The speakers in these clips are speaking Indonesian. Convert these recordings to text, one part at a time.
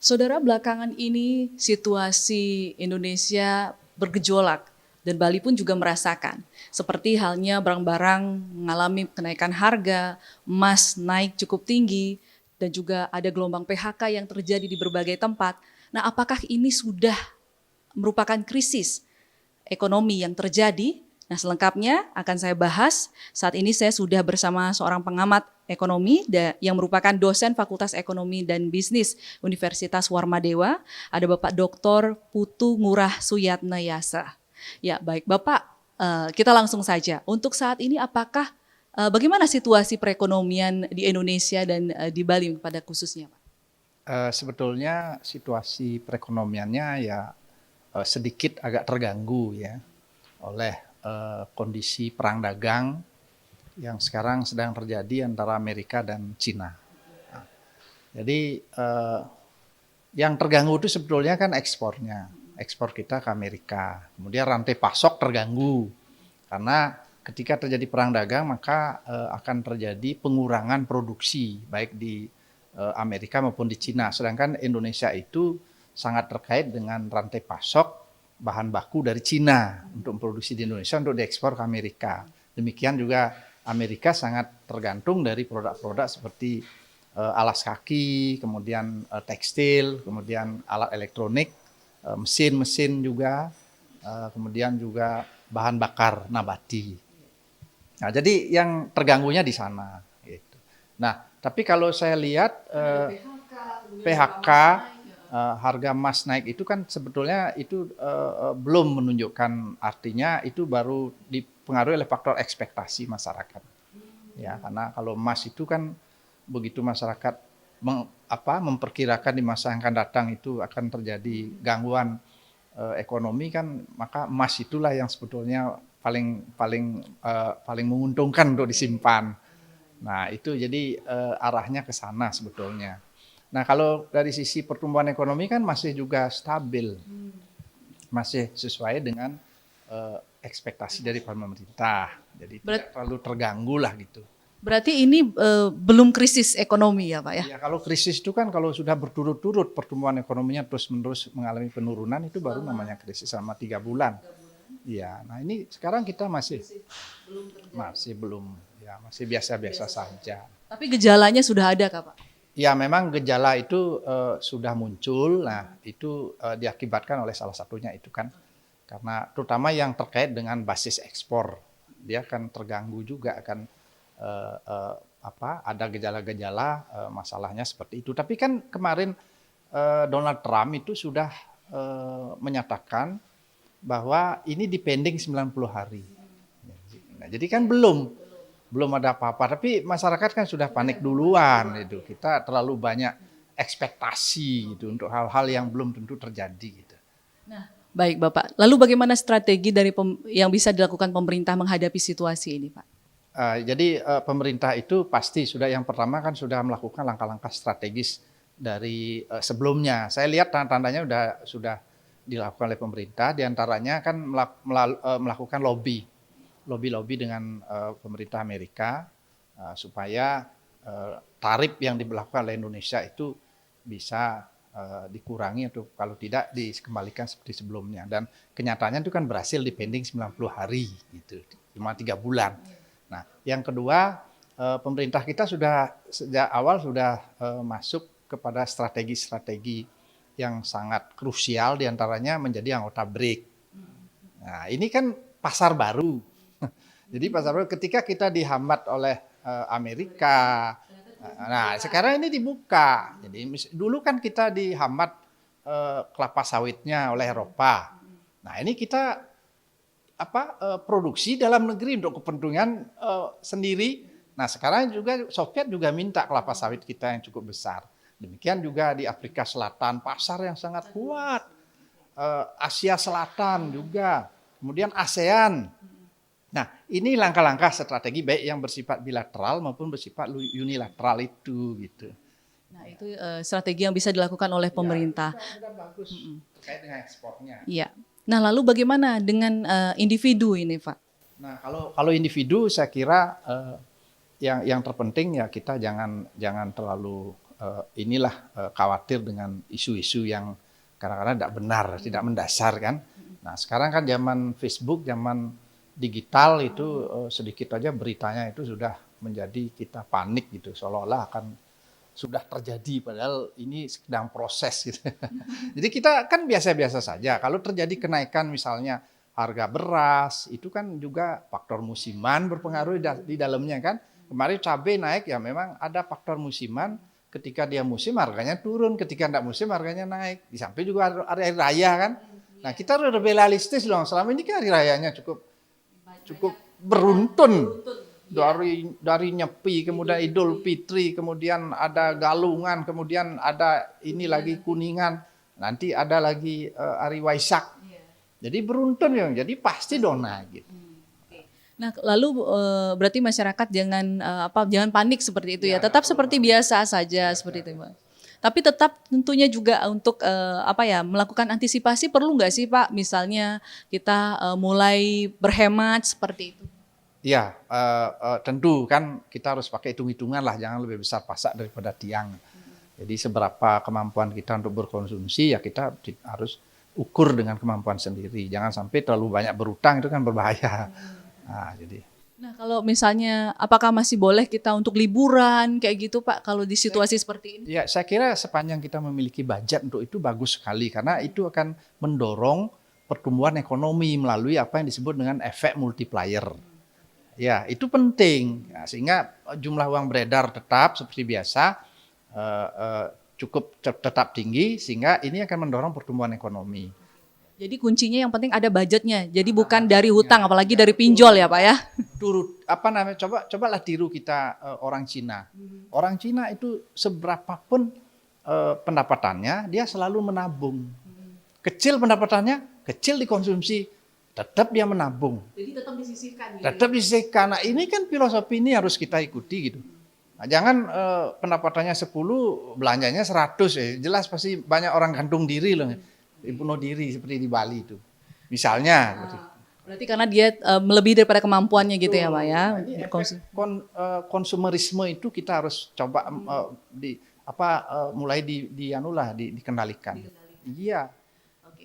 Saudara, belakangan ini situasi Indonesia bergejolak dan Bali pun juga merasakan. Seperti halnya barang-barang mengalami kenaikan harga, emas naik cukup tinggi, dan juga ada gelombang PHK yang terjadi di berbagai tempat. Nah, apakah ini sudah merupakan krisis ekonomi yang terjadi? Nah, selengkapnya akan saya bahas. Saat ini saya sudah bersama seorang pengamat ekonomi yang merupakan dosen Fakultas Ekonomi dan Bisnis Universitas Warmadewa. Ada Bapak Dr. Putu Ngurah Suyatnayasa. Ya, baik Bapak, kita langsung saja. Untuk saat ini bagaimana situasi perekonomian di Indonesia dan di Bali pada khususnya, Pak? Sebetulnya situasi perekonomiannya ya sedikit agak terganggu ya oleh kondisi perang dagang yang sekarang sedang terjadi antara Amerika dan Cina. Nah, jadi yang terganggu itu sebetulnya kan ekspor kita ke Amerika. Kemudian rantai pasok terganggu karena ketika terjadi perang dagang maka akan terjadi pengurangan produksi baik di Amerika maupun di Cina. Sedangkan Indonesia itu sangat terkait dengan rantai pasok bahan baku dari Cina untuk memproduksi di Indonesia untuk diekspor ke Amerika. Demikian juga Amerika sangat tergantung dari produk-produk seperti alas kaki, kemudian tekstil, kemudian alat elektronik, mesin-mesin juga, kemudian juga bahan bakar nabati. Nah, jadi yang terganggunya di sana. Gitu. Nah, tapi kalau saya lihat PHK, harga emas naik itu kan sebetulnya itu belum menunjukkan, artinya itu baru dipengaruhi oleh faktor ekspektasi masyarakat. Ya, karena kalau emas itu kan begitu masyarakat memperkirakan di masa yang akan datang itu akan terjadi gangguan ekonomi kan, maka emas itulah yang sebetulnya paling menguntungkan untuk disimpan. Nah, itu jadi arahnya ke sana sebetulnya. Nah, kalau dari sisi pertumbuhan ekonomi kan masih juga stabil, masih sesuai dengan ekspektasi dari pemerintah. Jadi tidak terlalu terganggu lah gitu. Berarti ini belum krisis ekonomi ya, Pak ya? Ya, kalau krisis itu kan kalau sudah berturut-turut pertumbuhan ekonominya terus-menerus mengalami penurunan itu baru namanya krisis selama 3 bulan. Iya, nah ini sekarang kita masih belum, ya masih biasa-biasa saja. Tapi gejalanya sudah ada, Kak, Pak? Ya, memang gejala itu sudah muncul. Nah, itu diakibatkan oleh salah satunya itu kan karena terutama yang terkait dengan basis ekspor, dia akan terganggu juga akan ada gejala-gejala masalahnya seperti itu. Tapi kan kemarin Donald Trump itu sudah menyatakan bahwa ini dipending 90 hari. Nah, jadi kan belum ada apa-apa, tapi masyarakat kan sudah panik duluan itu. Kita terlalu banyak ekspektasi gitu untuk hal-hal yang belum tentu terjadi gitu. Nah, baik Bapak. Lalu bagaimana strategi yang bisa dilakukan pemerintah menghadapi situasi ini, Pak? Jadi pemerintah itu pasti sudah, yang pertama kan sudah melakukan langkah-langkah strategis dari sebelumnya. Saya lihat tanda-tandanya sudah dilakukan oleh pemerintah, diantaranya kan melakukan lobby dengan pemerintah Amerika supaya tarif yang diberlakukan oleh Indonesia itu bisa dikurangi atau kalau tidak dikembalikan seperti sebelumnya. Dan kenyataannya itu kan berhasil dipending 90 hari gitu, cuma 3 bulan. Nah, yang kedua, pemerintah kita sudah sejak awal sudah masuk kepada strategi-strategi yang sangat krusial, diantaranya menjadi anggota BRIC. Nah, ini kan pasar baru. Jadi pasar baru ketika kita dihambat oleh Amerika. Nah, sekarang ini dibuka. Jadi dulu kan kita dihambat kelapa sawitnya oleh Eropa. Nah, ini kita produksi dalam negeri untuk kepentingan sendiri. Nah, sekarang juga Soviet juga minta kelapa sawit kita yang cukup besar. Demikian juga di Afrika Selatan, pasar yang sangat kuat. Asia Selatan juga. Kemudian ASEAN. Nah, ini langkah-langkah strategi baik yang bersifat bilateral maupun bersifat unilateral itu gitu. Nah, itu strategi yang bisa dilakukan oleh pemerintah. Ya, sudah bagus terkait dengan ekspornya. Iya. Nah, lalu bagaimana dengan individu ini, Pak? Nah, kalau individu saya kira yang terpenting ya kita jangan terlalu inilah khawatir dengan isu-isu yang kadang-kadang tidak benar, tidak mendasar kan. Nah sekarang kan zaman Facebook, zaman digital itu sedikit aja beritanya itu sudah menjadi kita panik gitu, seolah-olah akan sudah terjadi padahal ini sedang proses gitu. Jadi kita kan biasa-biasa saja. Kalau terjadi kenaikan misalnya harga beras itu kan juga faktor musiman berpengaruh di dalamnya kan. Kemarin cabai naik ya memang ada faktor musiman. Ketika dia musim harganya turun, ketika tidak musim harganya naik. Di samping juga ada hari raya kan. Nah kita harus lebih realistis dong. Selama ini kan hari rayanya cukup beruntun. Dari Nyepi, kemudian Idul Fitri, kemudian ada Galungan, kemudian ada ini lagi Kuningan, nanti ada lagi hari Waisak. Jadi beruntun ya, jadi pasti dong naik gitu. Nah, lalu berarti masyarakat jangan panik seperti itu ya. Tetap seperti biasa saja seperti itu, Pak. Tapi tetap tentunya juga untuk melakukan antisipasi perlu nggak sih, Pak? Misalnya kita mulai berhemat seperti itu. Ya, tentu kan kita harus pakai hitung-hitungan lah, jangan lebih besar pasak daripada tiang. Jadi seberapa kemampuan kita untuk berkonsumsi ya kita harus ukur dengan kemampuan sendiri. Jangan sampai terlalu banyak berutang, itu kan berbahaya. Nah kalau misalnya apakah masih boleh kita untuk liburan kayak gitu Pak kalau di situasi seperti ini? Ya saya kira sepanjang kita memiliki budget untuk itu bagus sekali karena itu akan mendorong pertumbuhan ekonomi melalui apa yang disebut dengan efek multiplier. Ya, itu penting. Ya, sehingga jumlah uang beredar tetap seperti biasa, cukup tetap tinggi, sehingga ini akan mendorong pertumbuhan ekonomi. Jadi kuncinya yang penting ada budgetnya. Jadi bukan dari hutang, apalagi dari pinjol ya Pak ya. Cobalah tiru kita orang Cina. Orang Cina itu seberapapun pendapatannya, dia selalu menabung. Kecil pendapatannya, kecil dikonsumsi. Tetap dia menabung. Jadi tetap disisihkan. Tetap disisihkan. Nah ini kan filosofi ini harus kita ikuti gitu. Nah, jangan pendapatannya 10, belanjanya 100 ya. Jelas pasti banyak orang gantung diri loh. Bunuh diri seperti di Bali itu. Misalnya. Berarti karena dia melebihi daripada kemampuannya gitu ya Pak ya. Konsumerisme itu kita harus coba mulai dikendalikan. Iya.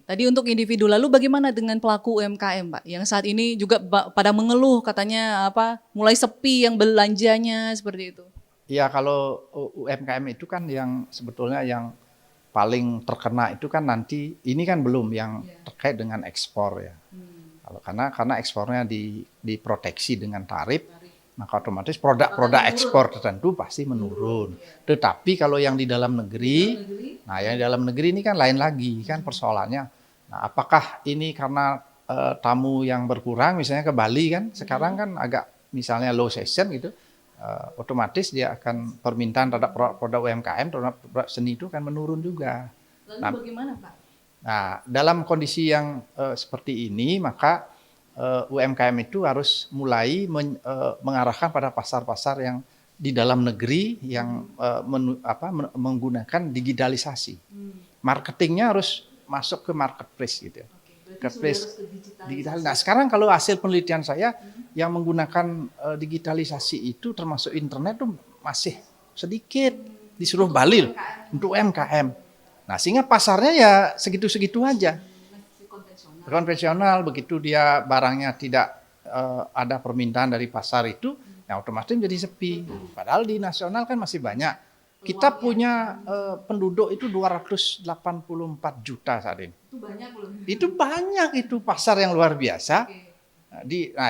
Tadi untuk individu, lalu bagaimana dengan pelaku UMKM Pak? Yang saat ini juga pada mengeluh katanya mulai sepi yang belanjanya seperti itu. Iya kalau UMKM itu kan yang sebetulnya yang paling terkena itu kan nanti, ini kan belum yang terkait dengan ekspor ya. Karena ekspornya diproteksi dengan tarif, maka otomatis produk ekspor tertentu pasti menurun. Tetapi kalau yang di dalam negeri, yang di dalam negeri ini kan lain lagi kan persoalannya. Nah, apakah ini karena tamu yang berkurang, misalnya ke Bali kan, sekarang kan agak misalnya low season gitu, otomatis dia akan permintaan terhadap produk UMKM, terhadap produk seni itu akan menurun juga. Lalu bagaimana Pak? Nah, dalam kondisi yang seperti ini, maka UMKM itu harus mulai mengarahkan pada pasar-pasar yang di dalam negeri yang menggunakan digitalisasi. Marketingnya harus masuk ke marketplace gitu. Marketplace digital. Nah, sekarang kalau hasil penelitian saya yang menggunakan digitalisasi itu termasuk internet tuh masih sedikit di seluruh Bali untuk UMKM. Nah, sehingga pasarnya ya segitu-segitu aja. Konvensional, begitu dia barangnya tidak ada permintaan dari pasar itu, ya otomatis menjadi sepi. Padahal di nasional kan masih banyak. Kita punya penduduk itu 284 juta saat ini. Itu banyak loh. Itu banyak, itu pasar yang luar biasa.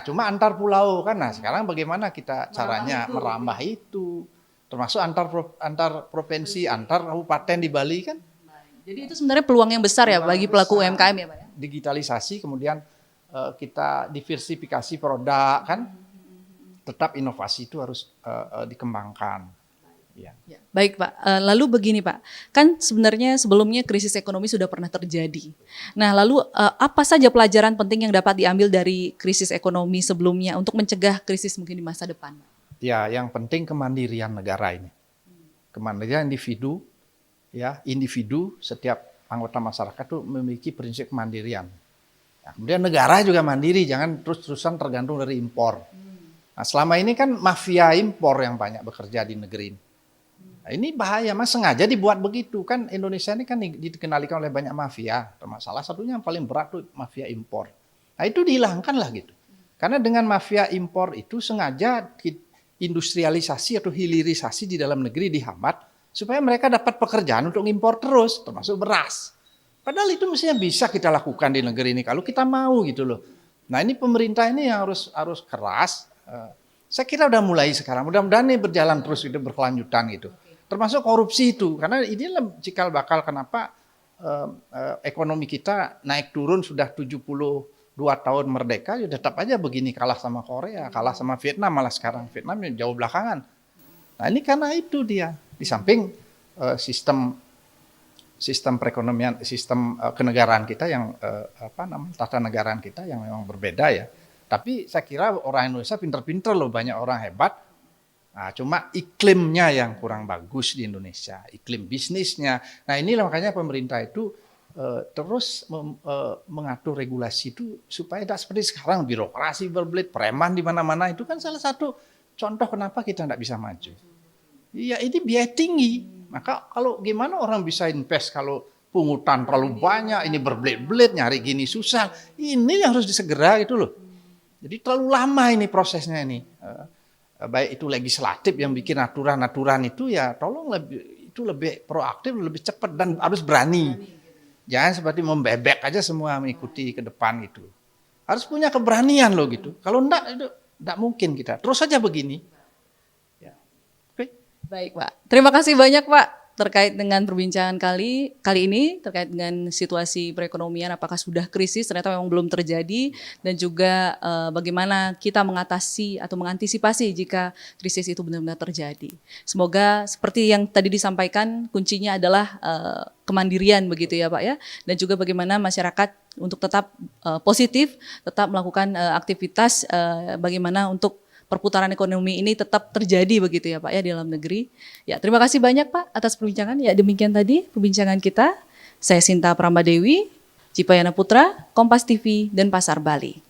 Cuma antar pulau kan. Nah, sekarang bagaimana kita caranya merambah itu? Termasuk antar provinsi, antar kabupaten di Bali kan. Jadi itu sebenarnya peluang yang besar ya bagi pelaku UMKM ya Pak ya? Digitalisasi, kemudian kita diversifikasi produk kan. Tetap inovasi itu harus dikembangkan. Ya. Baik Pak, lalu begini Pak, kan sebenarnya sebelumnya krisis ekonomi sudah pernah terjadi. Nah lalu apa saja pelajaran penting yang dapat diambil dari krisis ekonomi sebelumnya untuk mencegah krisis mungkin di masa depan? Ya, yang penting kemandirian negara ini. Kemandirian individu, setiap anggota masyarakat itu memiliki prinsip kemandirian. Ya, kemudian negara juga mandiri, jangan terus-terusan tergantung dari impor. Nah selama ini kan mafia impor yang banyak bekerja di negeri ini. Nah, ini bahaya, Mas, sengaja dibuat begitu. Kan Indonesia ini kan dikenalikan oleh banyak mafia. Salah satunya yang paling berat tuh mafia impor. Nah, itu dihilangkan lah gitu. Karena dengan mafia impor itu sengaja industrialisasi atau hilirisasi di dalam negeri dihambat supaya mereka dapat pekerjaan untuk impor terus, termasuk beras. Padahal itu mestinya bisa kita lakukan di negeri ini kalau kita mau gitu loh. Nah, ini pemerintah ini yang harus keras. Saya kira udah mulai sekarang. Mudah-mudahan ini berjalan terus gitu, berkelanjutan gitu. Termasuk korupsi itu, karena ini cikal bakal kenapa ekonomi kita naik turun sudah 72 tahun merdeka, ya tetap aja begini, kalah sama Korea, kalah sama Vietnam, malah sekarang Vietnam jauh belakangan. Nah, ini karena itu dia, di samping sistem perekonomian, sistem kenegaraan kita yang tata negaraan kita yang memang berbeda ya. Tapi saya kira orang Indonesia pinter-pinter loh, banyak orang hebat. Nah, cuma iklimnya yang kurang bagus di Indonesia, iklim bisnisnya. Nah, inilah makanya pemerintah itu terus mengatur regulasi itu supaya tidak seperti sekarang birokrasi berbelit, preman di mana-mana. Itu kan salah satu contoh kenapa kita tidak bisa maju. Iya, ini biaya tinggi. Maka kalau gimana orang bisa invest kalau pungutan terlalu banyak, ini berbelit-belit, nyari gini susah. Ini yang harus disegera gitu loh. Jadi terlalu lama ini prosesnya ini. Baik itu legislatif yang bikin aturan-aturan itu ya tolong lebih proaktif, lebih cepat dan harus berani. Jangan seperti membebek aja semua mengikuti ke depan gitu. Harus punya keberanian loh gitu. Kalau enggak itu enggak mungkin kita. Terus saja begini. Ya. Oke. Baik, Pak. Terima kasih banyak, Pak, terkait dengan perbincangan kali ini terkait dengan situasi perekonomian, apakah sudah krisis, ternyata memang belum terjadi, dan juga bagaimana kita mengatasi atau mengantisipasi jika krisis itu benar-benar terjadi. Semoga seperti yang tadi disampaikan, kuncinya adalah kemandirian begitu ya Pak ya, dan juga bagaimana masyarakat untuk tetap positif, tetap melakukan aktivitas bagaimana untuk perputaran ekonomi ini tetap terjadi begitu ya Pak ya di dalam negeri. Ya, terima kasih banyak Pak atas perbincangan. Ya, demikian tadi perbincangan kita. Saya Sinta Prambadewi, Cipayana Putra, Kompas TV, dan Pasar Bali.